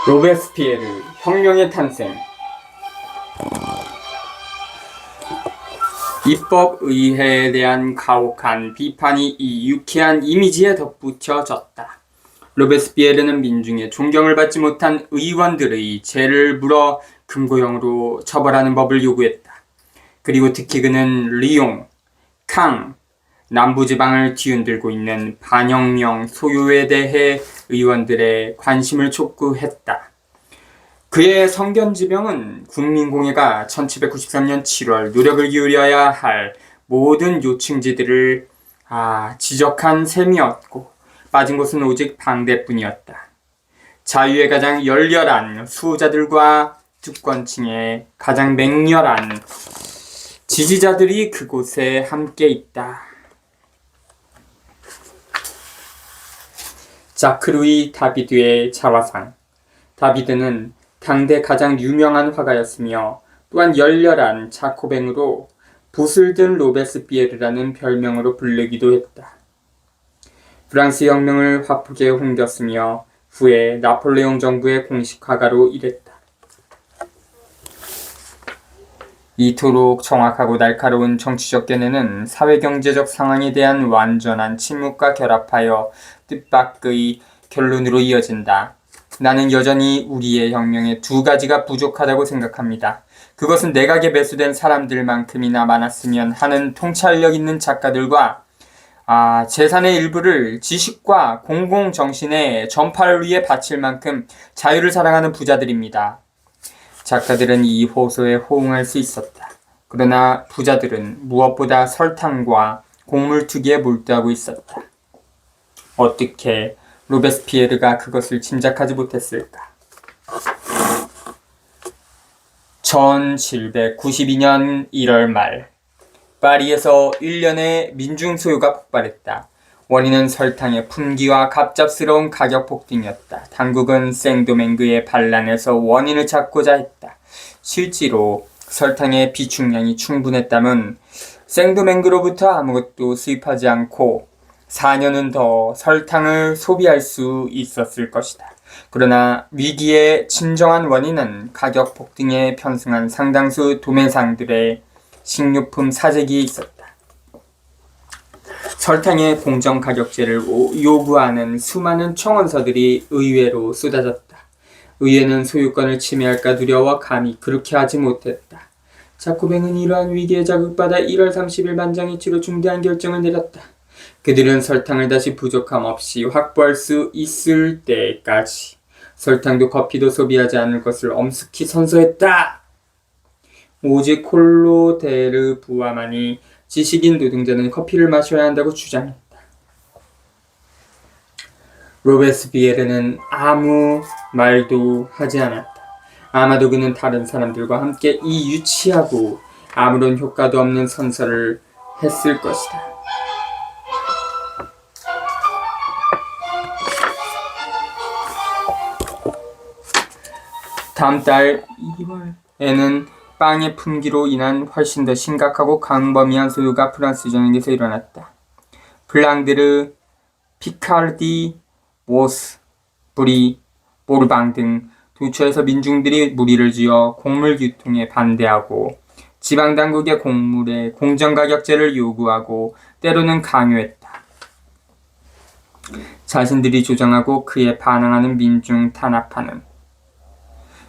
로베스피에르 혁명의 탄생. 입법의회에 대한 가혹한 비판이 이 유쾌한 이미지에 덧붙여졌다. 로베스피에르는 민중의 존경을 받지 못한 의원들의 죄를 물어 금고형으로 처벌하는 법을 요구했다. 그리고 특히 그는 리옹, 캉, 남부지방을 뒤흔들고 있는 반혁명 소요에 대해 의원들의 관심을 촉구했다. 그의 성견지명은 국민공회가 1793년 7월 노력을 기울여야 할 모든 요충지들을 지적한 셈이었고 빠진 곳은 오직 방대뿐이었다. 자유의 가장 열렬한 수호자들과 주권층의 가장 맹렬한 지지자들이 그곳에 함께 있다. 자크루이 다비드의 자화상. 다비드는 당대 가장 유명한 화가였으며 또한 열렬한 자코뱅으로 붓을 든 로베스피에르라는 별명으로 불리기도 했다. 프랑스 혁명을 화폭에 옮겼으며 후에 나폴레옹 정부의 공식 화가로 일했다. 이토록 정확하고 날카로운 정치적 견해는 사회경제적 상황에 대한 완전한 침묵과 결합하여 뜻밖의 결론으로 이어진다. 나는 여전히 우리의 혁명에 두 가지가 부족하다고 생각합니다. 그것은 내각에 매수된 사람들만큼이나 많았으면 하는 통찰력 있는 작가들과 재산의 일부를 지식과 공공정신의 전파를 위해 바칠 만큼 자유를 사랑하는 부자들입니다. 작가들은 이 호소에 호응할 수 있었다. 그러나 부자들은 무엇보다 설탕과 곡물 투기에 몰두하고 있었다. 어떻게 로베스피에르가 그것을 짐작하지 못했을까? 1792년 1월 말 파리에서 1년의 민중소요가 폭발했다. 원인은 설탕의 품귀와 갑작스러운 가격 폭등이었다. 당국은 생도맹그의 반란에서 원인을 찾고자 했다. 실제로 설탕의 비축량이 충분했다면 생도맹그로부터 아무것도 수입하지 않고 4년은 더 설탕을 소비할 수 있었을 것이다. 그러나 위기의 진정한 원인은 가격 폭등에 편승한 상당수 도매상들의 식료품 사재기에 있었다. 설탕의 공정가격제를 요구하는 수많은 청원서들이 의회로 쏟아졌다. 의회는 소유권을 침해할까 두려워 감히 그렇게 하지 못했다. 자코뱅은 이러한 위기에 자극받아 1월 30일 만장일치로 중대한 결정을 내렸다. 그들은 설탕을 다시 부족함 없이 확보할 수 있을 때까지 설탕도 커피도 소비하지 않을 것을 엄숙히 선서했다. 오직 콜로데르 부와만이 지식인 노동자는 커피를 마셔야 한다고 주장했다. 로베스피에르는 아무 말도 하지 않았다. 아마도 그는 다른 사람들과 함께 이 유치하고 아무런 효과도 없는 선서를 했을 것이다. 다음 달 2월에는 빵의 품귀로 인한 훨씬 더 심각하고 광범위한 소요가 프랑스 전역에서 일어났다. 플랑드르, 피카르디, 모스, 브리, 보르방 등 도처에서 민중들이 무리를 지어 곡물 유통에 반대하고 지방당국의 곡물의 공정가격제를 요구하고 때로는 강요했다. 자신들이 조장하고 그에 반항하는 민중 탄압하는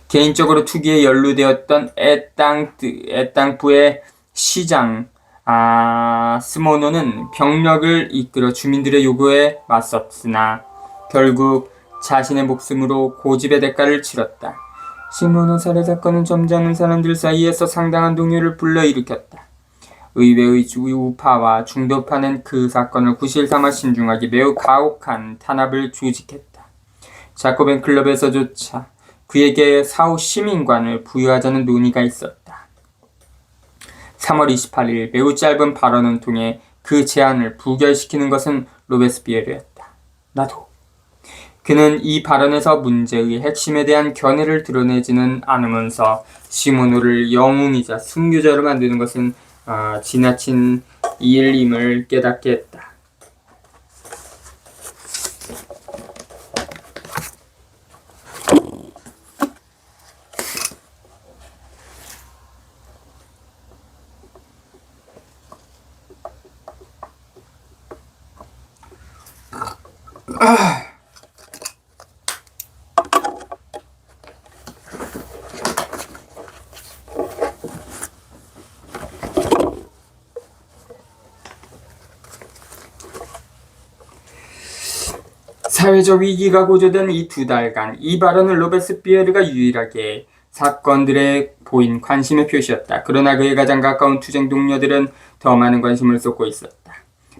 개인적으로 투기에 연루되었던 에땅부의 시장 스모노는 병력을 이끌어 주민들의 요구에 맞섰으나 결국 자신의 목숨으로 고집의 대가를 치렀다. 시모노 살해 사건은 점잖은 사람들 사이에서 상당한 동요를 불러일으켰다. 의회의 우파와 중도파는 그 사건을 구실삼아 신중하게 매우 가혹한 탄압을 조직했다. 자코뱅 클럽에서조차 그에게 사후 시민관을 부여하자는 논의가 있었다. 3월 28일 매우 짧은 발언을 통해 그 제안을 부결시키는 것은 로베스피에르였다. 나도. 그는 이 발언에서 문제의 핵심에 대한 견해를 드러내지는 않으면서 시모노를 영웅이자 순교자로 만드는 것은 지나친 일임을 깨닫게 했다. 사회적 위기가 고조된 이 2달간 이 발언을 로베스피에르가 유일하게 사건들에 보인 관심의 표시였다. 그러나 그의 가장 가까운 투쟁 동료들은 더 많은 관심을 쏟고 있었다.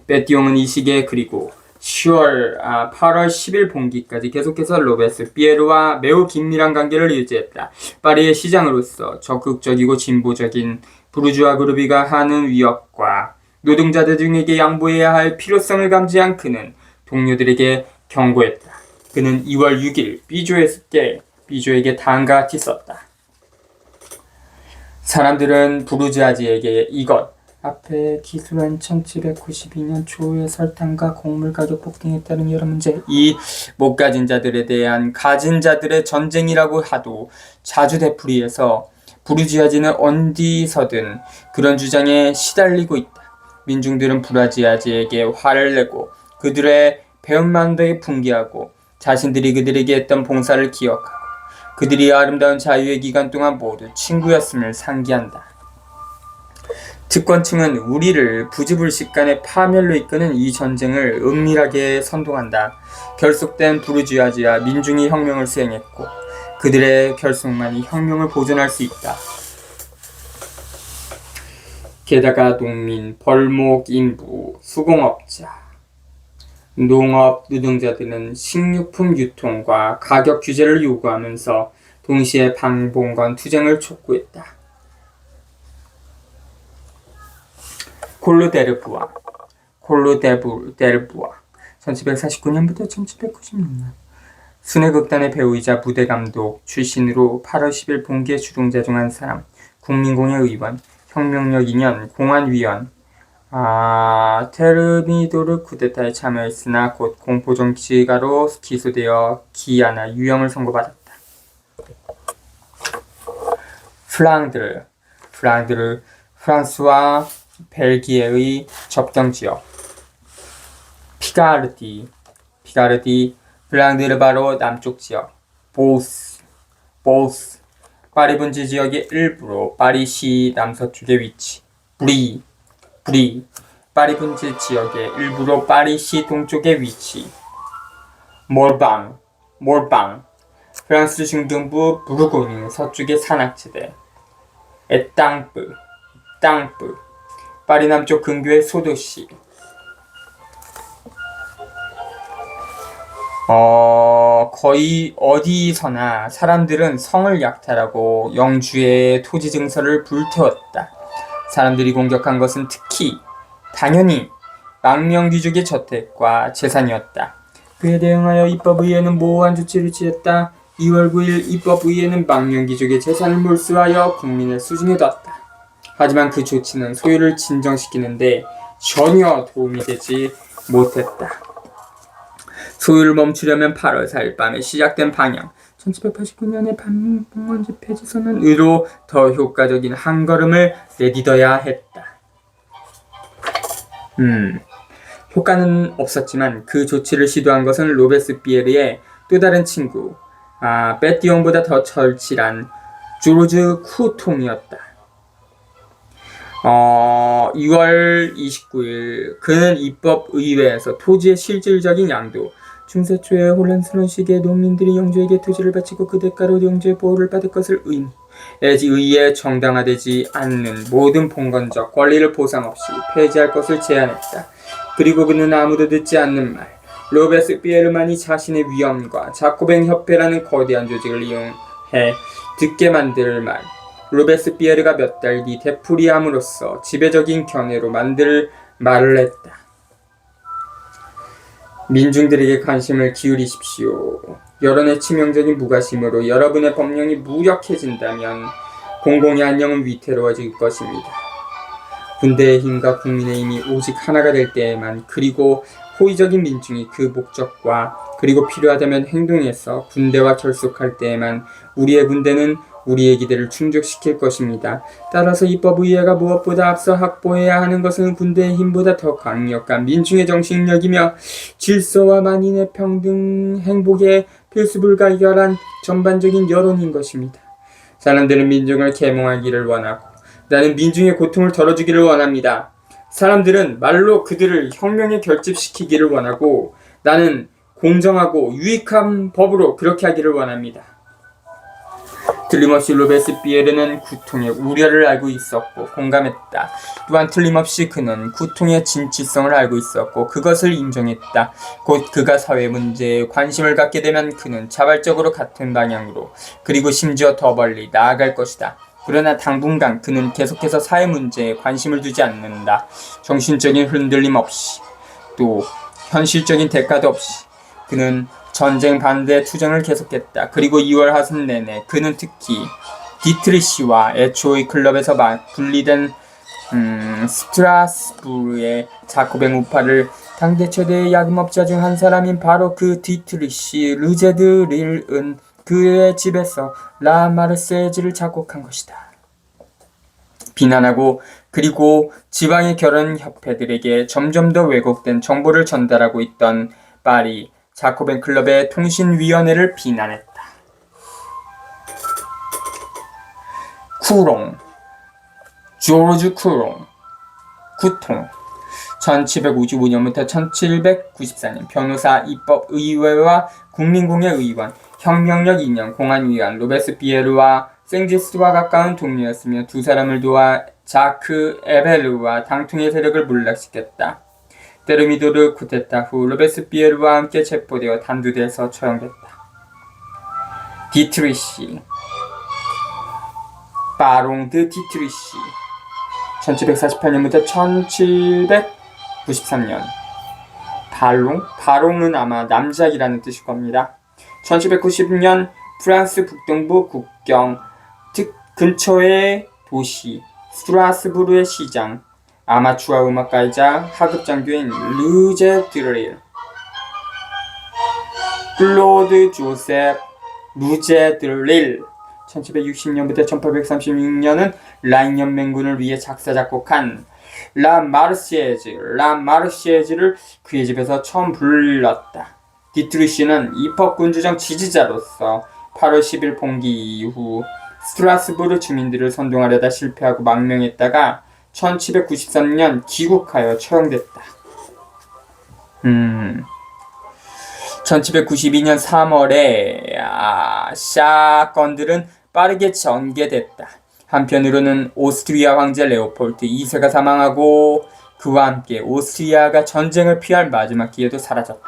베티옹은 이 시기에 그리고 8월 10일 봉기까지 계속해서 로베스피에르와 매우 긴밀한 관계를 유지했다. 파리의 시장으로서 적극적이고 진보적인 부르주아 그룹이가 하는 위협과 노동자들 등에게 양보해야 할 필요성을 감지한 그는 동료들에게 경고했다. 그는 2월 6일 비조에게 다음과 같이 썼다. 사람들은 부르주아지에게 이것 앞에 기술한 1792년 초에 설탕과 곡물 가격 폭등에 따른 여러 문제, 이 못 가진 자들에 대한 가진 자들의 전쟁이라고 하도 자주 되풀이해서 부르주아지는 어디서든 그런 주장에 시달리고 있다. 민중들은 부르주아지에게 화를 내고 그들의 배은망덕에 풍기하고 자신들이 그들에게 했던 봉사를 기억하고 그들이 아름다운 자유의 기간 동안 모두 친구였음을 상기한다. 특권층은 우리를 부지불식간의 파멸로 이끄는 이 전쟁을 은밀하게 선동한다. 결속된 부르주아지와 민중이 혁명을 수행했고 그들의 결속만이 혁명을 보존할 수 있다. 게다가 농민, 벌목, 인부, 수공업자, 농업 노동자들은 식료품 유통과 가격 규제를 요구하면서 동시에 방봉건 투쟁을 촉구했다. 콜로데르부아 1749년부터 1796년 순회극단의 배우이자 무대감독 출신으로 8월 10일 봉기에 주동자 중 한 사람, 국민공회 의원, 혁명력 2년 공안위원, 테르미도르 쿠데타에 참여했으나 곧 공포정치가로 기소되어 기아나 유형을 선고받았다. 플랑드르, 프랑스와 벨기에의 접경지역. 피가르디, 플랑드르 바로 남쪽 지역. 보우스, 파리 분지 지역의 일부로 파리시 남서쪽에 위치. 브리, 파리 분지 지역의 일부로 파리시 동쪽에 위치. 몰방, 프랑스 중등부 부르고뉴 서쪽의 산악지대. 에땅프, 파리 남쪽 근교의 소도시. 거의 어디서나 사람들은 성을 약탈하고 영주의 토지 증서를 불태웠다. 사람들이 공격한 것은 당연히 망명귀족의 저택과 재산이었다. 그에 대응하여 입법의회는 모호한 조치를 취했다. 2월 9일 입법의회는 망명귀족의 재산을 몰수하여 국민의 수중에 뒀다. 하지만 그 조치는 소유를 진정시키는데 전혀 도움이 되지 못했다. 소유를 멈추려면 8월 4일 밤에 시작된 방영 1789년의 반봉건제 폐지 선언으로 더 효과적인 한 걸음을 내딛어야 했다. 효과는 없었지만 그 조치를 시도한 것은 로베스피에르의 또 다른 친구 베티옹보다 더 절실한 조르주 쿠통이었다. 2월 29일 그는 입법의회에서 토지의 실질적인 양도, 중세 초의 혼란스러운 시기에 농민들이 영주에게 토지를 바치고 그 대가로 영주의 보호를 받을 것을 의해 정당화되지 않는 모든 봉건적 권리를 보상 없이 폐지할 것을 제안했다. 그리고 그는 아무도 듣지 않는 말, 로베스피에르만이 자신의 위엄과 자코뱅 협회라는 거대한 조직을 이용해 듣게 만들 말, 로베스피에르가 몇 달 뒤 되풀이함으로써 지배적인 견해로 만들 말을 했다. 민중들에게 관심을 기울이십시오. 여론의 치명적인 무관심으로 여러분의 법령이 무력해진다면 공공의 안녕은 위태로워질 것입니다. 군대의 힘과 국민의 힘이 오직 하나가 될 때에만, 그리고 호의적인 민중이 그 목적과 그리고 필요하다면 행동해서 군대와 결속할 때에만 우리의 군대는 우리의 기대를 충족시킬 것입니다. 따라서 입법의회가 무엇보다 앞서 확보해야 하는 것은 군대의 힘보다 더 강력한 민중의 정신력이며 질서와 만인의 평등, 행복에 필수불가결한 전반적인 여론인 것입니다. 사람들은 민중을 계몽하기를 원하고 나는 민중의 고통을 덜어주기를 원합니다. 사람들은 말로 그들을 혁명에 결집시키기를 원하고 나는 공정하고 유익한 법으로 그렇게 하기를 원합니다. 틀림없이 로베스피에르는 구통의 우려를 알고 있었고 공감했다. 또한 틀림없이 그는 구통의 진취성을 알고 있었고 그것을 인정했다. 곧 그가 사회 문제에 관심을 갖게 되면 그는 자발적으로 같은 방향으로 그리고 심지어 더 멀리 나아갈 것이다. 그러나 당분간 그는 계속해서 사회 문제에 관심을 두지 않는다. 정신적인 흔들림 없이 또 현실적인 대가도 없이 그는 전쟁 반대 투쟁을 계속했다. 그리고 2월 하순 내내 그는 특히 디트리시와 애초의 클럽에서 분리된 스트라스부르의 자코뱅 우파를 당대 최대의 야금업자 중 한 사람인 바로 그 디트리시 르제드 릴은 그의 집에서 라 마르세즈를 작곡한 것이다. 비난하고 그리고 지방의 결혼 협회들에게 점점 더 왜곡된 정보를 전달하고 있던 파리 자코뱅 클럽의 통신위원회를 비난했다. 쿠롱, 조르주 쿠롱, 구통 1755년부터 1794년 변호사, 입법의회와 국민공예 의원, 혁명력 2년 공안위원 로베스피에르와 생지스와 가까운 동료였으며 두 사람을 도와 자크 에베르와 당통의 세력을 몰락시켰다. 테르미도르 쿠데타 후 로베스피에르와 함께 체포되어 단두대에서 처형됐다. 디트리시 바롱 드 디트리시 1748년부터 1793년 바롱은 아마 남작이라는 뜻일 겁니다. 1790년 프랑스 북동부 국경 근처의 도시 스트라스부르의 시장 아마추어 음악가이자 하급 장교인 르제 드릴 클로드 조셉 르제 드릴 1760년부터 1836년은 라인 연맹군을 위해 작사 작곡한 라 마르시에즈를 그의 집에서 처음 불렀다. 디트리시는 입법군주정 지지자로서 8월 10일 봉기 이후 스트라스부르 주민들을 선동하려다 실패하고 망명했다가 1793년 귀국하여 처형됐다. 1792년 3월에 사건들은 빠르게 전개됐다. 한편으로는 오스트리아 황제 레오폴드 2세가 사망하고 그와 함께 오스트리아가 전쟁을 피할 마지막 기회도 사라졌다.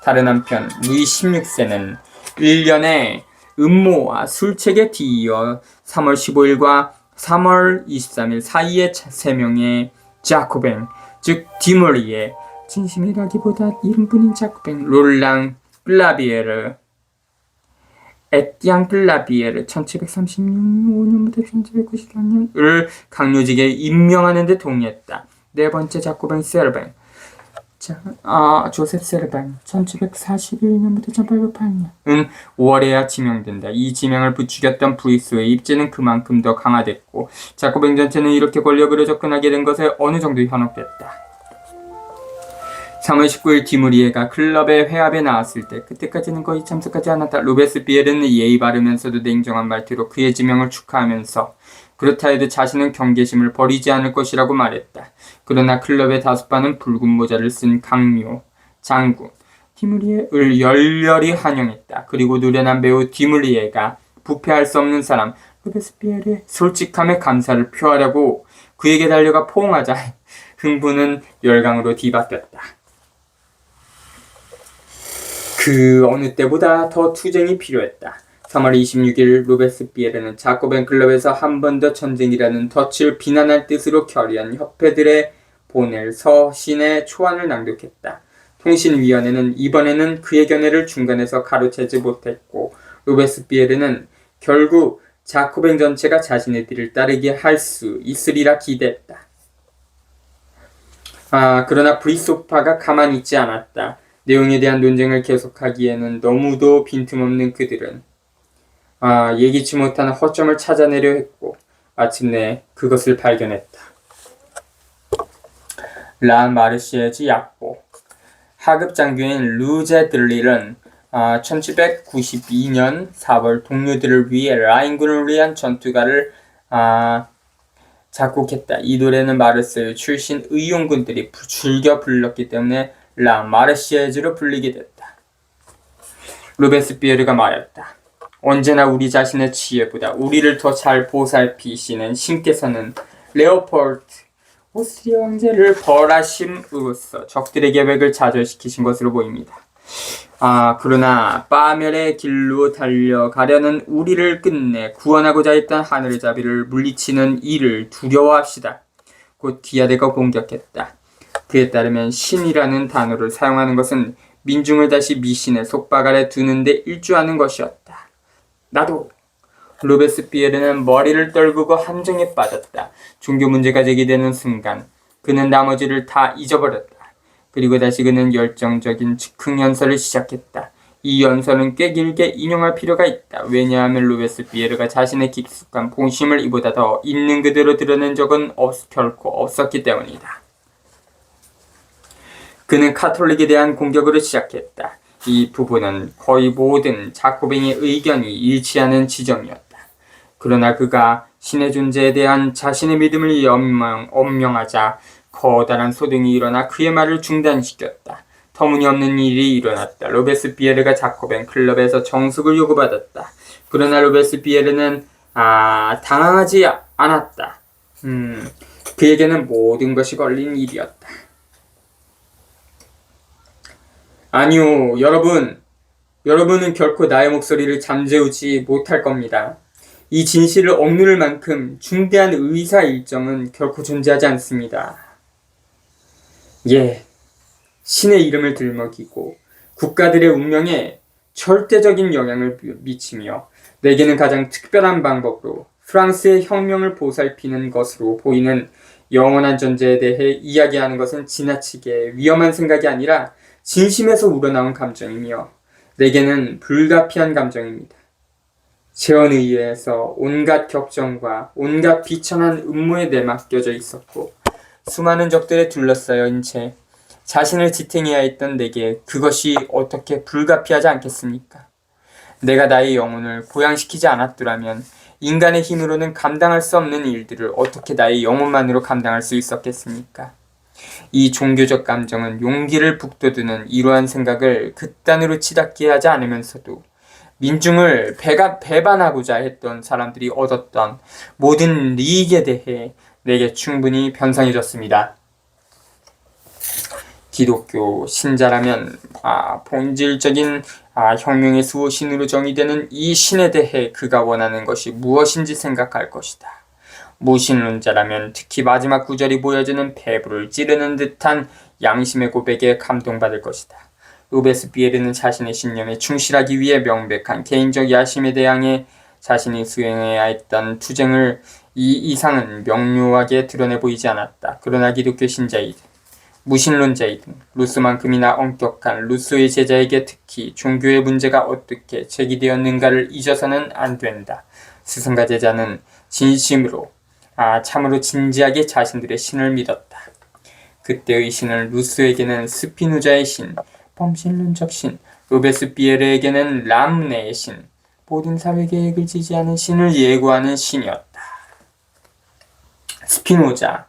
다른 한편 루이 16세는 1년의 음모와 술책에 뒤이어 3월 15일과 3월 23일 사이에 3명의 자코뱅, 즉 디몰리에 진심이라기보다 이름뿐인 자코뱅 롤랑 플라비에르 에티앙 플라비에르 1735년부터 1794년을 강요직에 임명하는 데 동의했다. 네 번째 자코뱅 세르뱅 조셉 세르뱅 1741년부터 1808년은 5월에야 지명된다. 이 지명을 부추겼던 브리스의 입지는 그만큼 더 강화됐고 자코뱅 전체는 이렇게 권력으로 접근하게 된 것에 어느 정도 현혹됐다. 3월 19일 디무리에가 클럽의 회합에 나왔을 때 그때까지는 거의 참석하지 않았다. 로베스피에르는 예의 바르면서도 냉정한 말투로 그의 지명을 축하하면서 그렇다 해도 자신은 경계심을 버리지 않을 것이라고 말했다. 그러나 클럽의 다수파는 붉은 모자를 쓴 강묘, 장군 디무리에를 열렬히 환영했다. 그리고 노련한 배우 디무리에가 부패할 수 없는 사람 로베스피에르의 솔직함에 감사를 표하려고 그에게 달려가 포옹하자 흥분은 열강으로 뒤바뀌었다. 그 어느 때보다 더 투쟁이 필요했다. 3월 26일 로베스피에르는 자코뱅 클럽에서 한 번 더 전쟁이라는 덫을 비난할 뜻으로 결의한 협회들에 보낼 서신의 초안을 낭독했다. 통신위원회는 이번에는 그의 견해를 중간에서 가로채지 못했고 로베스피에르는 결국 자코뱅 전체가 자신의 뒤를 따르게 할 수 있으리라 기대했다. 그러나 브리소파가 가만히 있지 않았다. 내용에 대한 논쟁을 계속하기에는 너무도 빈틈없는 그들은 예기치 못한 허점을 찾아내려 했고 마침내 그것을 발견했다. 라 마르시에즈 약보. 하급 장교인 루제들릴은 1792년 4월 동료들을 위해 라인군을 위한 전투가를 작곡했다. 이 노래는 마르세유 출신 의용군들이 즐겨 불렀기 때문에 라 마르시에즈로 불리게 됐다. 로베스피에르가 말했다. 언제나 우리 자신의 지혜보다 우리를 더 잘 보살피시는 신께서는 레오폴드 오스트리아 왕제를 벌하심으로써 적들의 계획을 좌절시키신 것으로 보입니다. 그러나 파멸의 길로 달려가려는 우리를 끝내 구원하고자 했던 하늘의 자비를 물리치는 이를 두려워합시다. 곧 디아데가 공격했다. 그에 따르면 신이라는 단어를 사용하는 것은 민중을 다시 미신의 속박 아래 두는데 일조하는 것이었다. 나도. 로베스피에르는 머리를 떨구고 함정에 빠졌다. 종교 문제가 제기되는 순간 그는 나머지를 다 잊어버렸다. 그리고 다시 그는 열정적인 즉흥 연설을 시작했다. 이 연설은 꽤 길게 인용할 필요가 있다. 왜냐하면 로베스피에르가 자신의 깊숙한 본심을 이보다 더 있는 그대로 드러낸 적은 결코 없었기 때문이다. 그는 카톨릭에 대한 공격으로 시작했다. 이 부분은 거의 모든 자코뱅의 의견이 일치하는 지점이었다. 그러나 그가 신의 존재에 대한 자신의 믿음을 엄명하자 커다란 소동이 일어나 그의 말을 중단시켰다. 터무니없는 일이 일어났다. 로베스피에르가 자코뱅 클럽에서 정숙을 요구받았다. 그러나 로베스피에르는 당황하지 않았다. 그에게는 모든 것이 걸린 일이었다. 아니요, 여러분은 결코 나의 목소리를 잠재우지 못할 겁니다. 이 진실을 억누를 만큼 중대한 의사 일정은 결코 존재하지 않습니다. 신의 이름을 들먹이고 국가들의 운명에 절대적인 영향을 미치며 내게는 가장 특별한 방법으로 프랑스의 혁명을 보살피는 것으로 보이는 영원한 존재에 대해 이야기하는 것은 지나치게 위험한 생각이 아니라 진심에서 우러나온 감정이며 내게는 불가피한 감정입니다. 재원의회에서 온갖 격정과 온갖 비천한 음모에 내맡겨져 있었고 수많은 적들에 둘러싸여인 채 자신을 지탱해야 했던 내게 그것이 어떻게 불가피하지 않겠습니까? 내가 나의 영혼을 보양시키지 않았더라면 인간의 힘으로는 감당할 수 없는 일들을 어떻게 나의 영혼만으로 감당할 수 있었겠습니까? 이 종교적 감정은 용기를 북돋우는 이러한 생각을 극단으로 치닫게 하지 않으면서도 민중을 배반하고자 했던 사람들이 얻었던 모든 이익에 대해 내게 충분히 변상해졌습니다. 기독교 신자라면 본질적인 혁명의 수호신으로 정의되는 이 신에 대해 그가 원하는 것이 무엇인지 생각할 것이다. 무신론자라면 특히 마지막 구절이 보여주는 배부를 찌르는 듯한 양심의 고백에 감동받을 것이다. 로베스피에르는 자신의 신념에 충실하기 위해 명백한 개인적 야심에 대항해 자신이 수행해야 했던 투쟁을 이 이상은 명료하게 드러내 보이지 않았다. 그러나 기독교 신자이든 무신론자이든 루스만큼이나 엄격한 루소의 제자에게 특히 종교의 문제가 어떻게 제기되었는가를 잊어서는 안 된다. 스승과 제자는 진심으로 참으로 진지하게 자신들의 신을 믿었다. 그때의 신은 루소에게는 스피노자의 신, 범신론적 신, 로베스피에르에게는 람네의 신, 모든 사회계획을 지지하는 신을 예고하는 신이었다. 스피노자,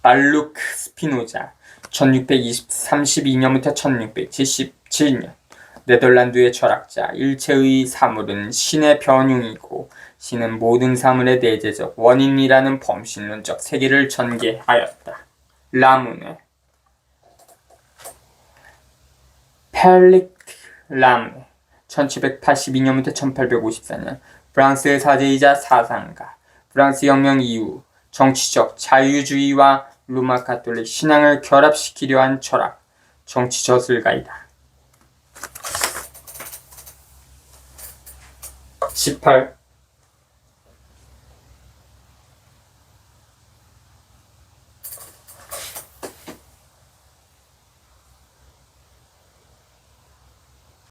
발루크 스피노자, 1632년부터 1677년, 네덜란드의 철학자. 일체의 사물은 신의 변흉이고 신은 모든 사물의 내재적 원인이라는 범신론적 세계를 전개하였다. 라무네, 펠릭 라무네, 1782년부터 1854년, 프랑스의 사제이자 사상가. 프랑스 혁명 이후 정치적 자유주의와 로마 가톨릭 신앙을 결합시키려 한 철학, 정치 저술가이다. 18.